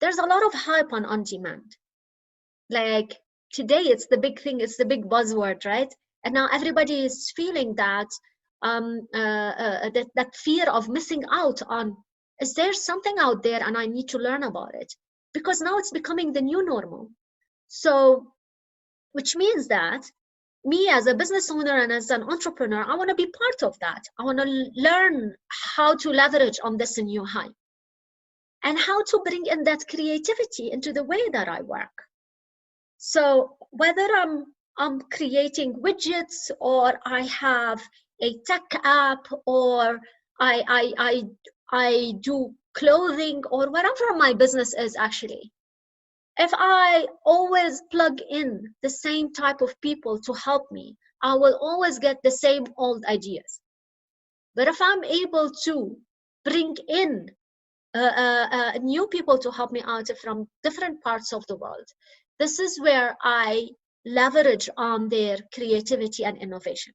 there's a lot of hype on demand. Like today, it's the big thing, it's the big buzzword, right? And now everybody is feeling that that fear of missing out on, is there something out there and I need to learn about it? Because now it's becoming the new normal. So, which means that me as a business owner and as an entrepreneur, I want to be part of that. I want to learn how to leverage on this new hype and how to bring in that creativity into the way that I work. So whether I'm creating widgets, or I have a tech app, or I do clothing, or whatever my business is actually, if I always plug in the same type of people to help me, I will always get the same old ideas. But if I'm able to bring in new people to help me out from different parts of the world, this is where I leverage on their creativity and innovation.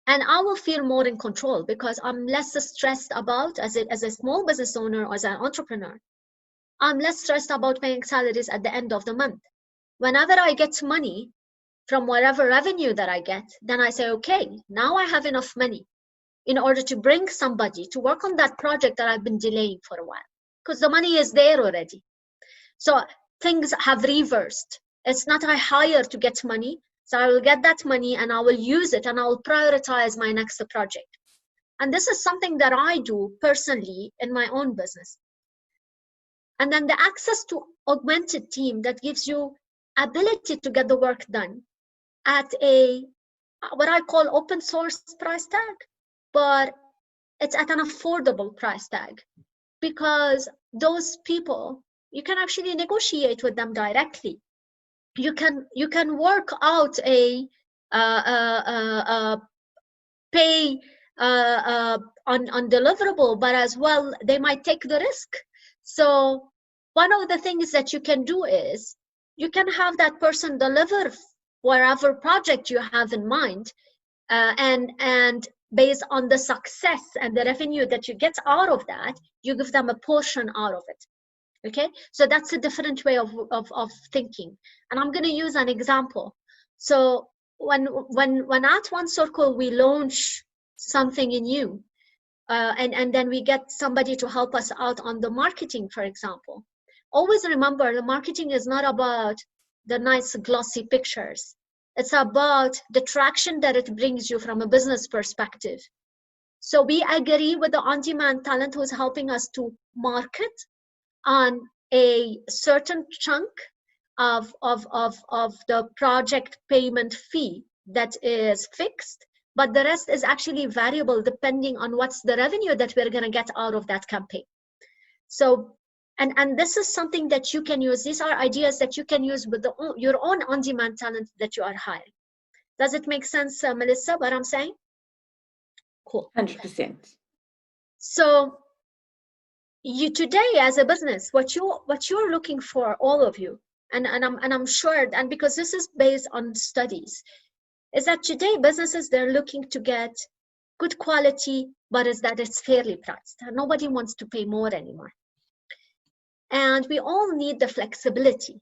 And I will feel more in control because I'm less stressed about, as a small business owner or as an entrepreneur, I'm less stressed about paying salaries at the end of the month. Whenever I get money from whatever revenue that I get, then I say, okay, now I have enough money in order to bring somebody to work on that project that I've been delaying for a while, because the money is there already. So things have reversed. It's not I hire to get money, so I will get that money and I will use it and I will prioritize my next project. And this is something that I do personally in my own business. And then the access to augmented team that gives you ability to get the work done at a, what I call open source price tag, but it's at an affordable price tag, because those people, you can actually negotiate with them directly. You can work out a pay on deliverable, but as well they might take the risk. So one of the things that you can do is you can have that person deliver wherever project you have in mind, and based on the success and the revenue that you get out of that, you give them a portion out of it. Okay, so that's a different way of thinking. And I'm going to use an example. So when at One Circle we launch something new, and then we get somebody to help us out on the marketing, for example, always remember the marketing is not about the nice glossy pictures. It's about the traction that it brings you from a business perspective. So we agree with the on-demand talent who's helping us to market on a certain chunk of the project payment fee that is fixed, but the rest is actually variable depending on what's the revenue that we're going to get out of that campaign. So, and this is something that you can use. These are ideas that you can use with your own on-demand talent that you are hiring. Does it make sense, Melissa, what I'm saying? Cool. 100%. So you today as a business, what you're looking for, all of you, and I'm sure, and because this is based on studies, is that today businesses, they're looking to get good quality, but is that it's fairly priced. Nobody wants to pay more anymore. And we all need the flexibility.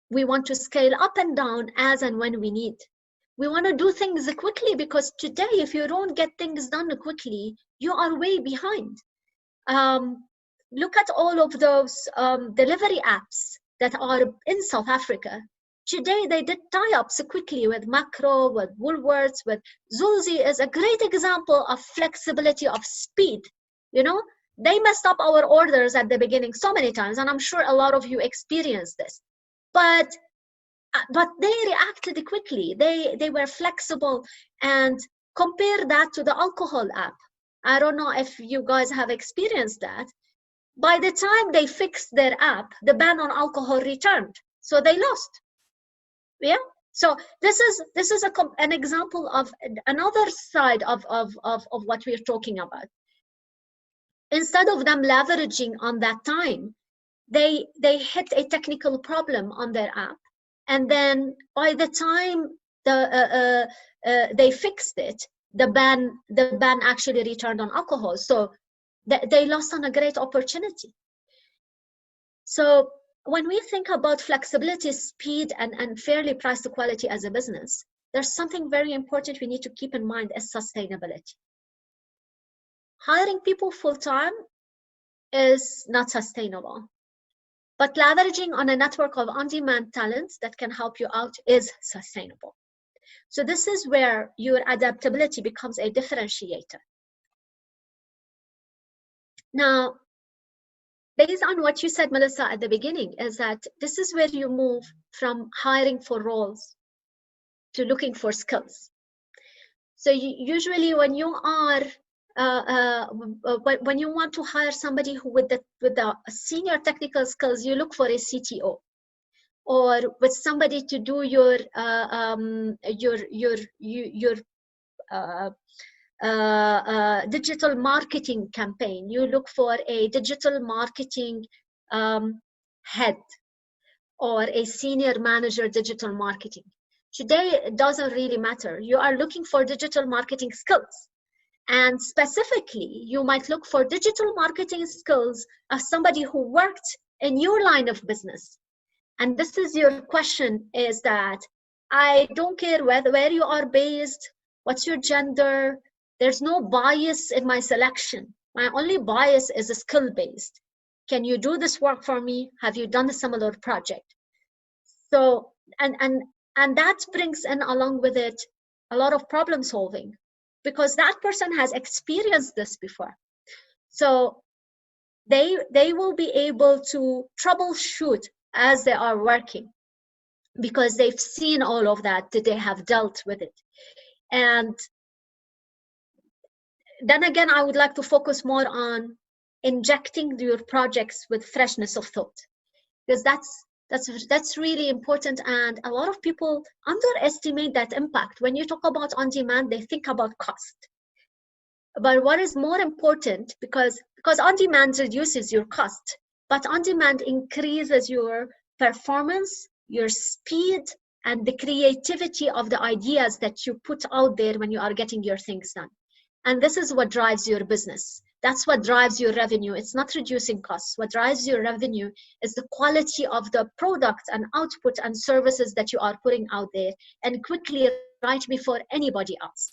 We want to scale up and down as and when we need. We want to do things quickly, because today, if you don't get things done quickly, you are way behind. Look at all of those delivery apps that are in South Africa. Today, they did tie-ups quickly with Macro, with Woolworths, with Zulzi is a great example of flexibility, of speed. You know, they messed up our orders at the beginning so many times, and I'm sure a lot of you experienced this. But they reacted quickly. They were flexible. And compare that to the alcohol app. I don't know if you guys have experienced that. By the time they fixed their app, the ban on alcohol returned, so they lost. Yeah. So this is an example of another side of what we're talking about. Instead of them leveraging on that time, they hit a technical problem on their app, and then by the time they fixed it, the ban actually returned on alcohol. So they lost on a great opportunity. So when we think about flexibility, speed, and fairly priced quality as a business, there's something very important we need to keep in mind is sustainability. Hiring people full-time is not sustainable, but leveraging on a network of on-demand talents that can help you out is sustainable. So this is where your adaptability becomes a differentiator. Now, based on what you said, Melissa, at the beginning, is that this is where you move from hiring for roles to looking for skills. So usually when you are when you want to hire somebody who with the senior technical skills, you look for a CTO, or with somebody to do your digital marketing campaign. You look for a digital marketing head or a senior manager digital marketing. Today, it doesn't really matter. You are looking for digital marketing skills. And specifically, you might look for digital marketing skills as somebody who worked in your line of business. And this is your question, is that I don't care where you are based, what's your gender, there's no bias in my selection. My only bias is skill-based. Can you do this work for me? Have you done a similar project? So, and that brings in along with it a lot of problem solving, because that person has experienced this before. So they will be able to troubleshoot as they are working, because they've seen all of that, they have dealt with it. And then again, I would like to focus more on injecting your projects with freshness of thought, because that's really important. And a lot of people underestimate that impact. When you talk about on demand, they think about cost. But what is more important, because on demand reduces your cost, but on demand increases your performance, your speed, and the creativity of the ideas that you put out there when you are getting your things done. And this is what drives your business. That's what drives your revenue. It's not reducing costs. What drives your revenue is the quality of the product and output and services that you are putting out there, and quickly right before anybody else.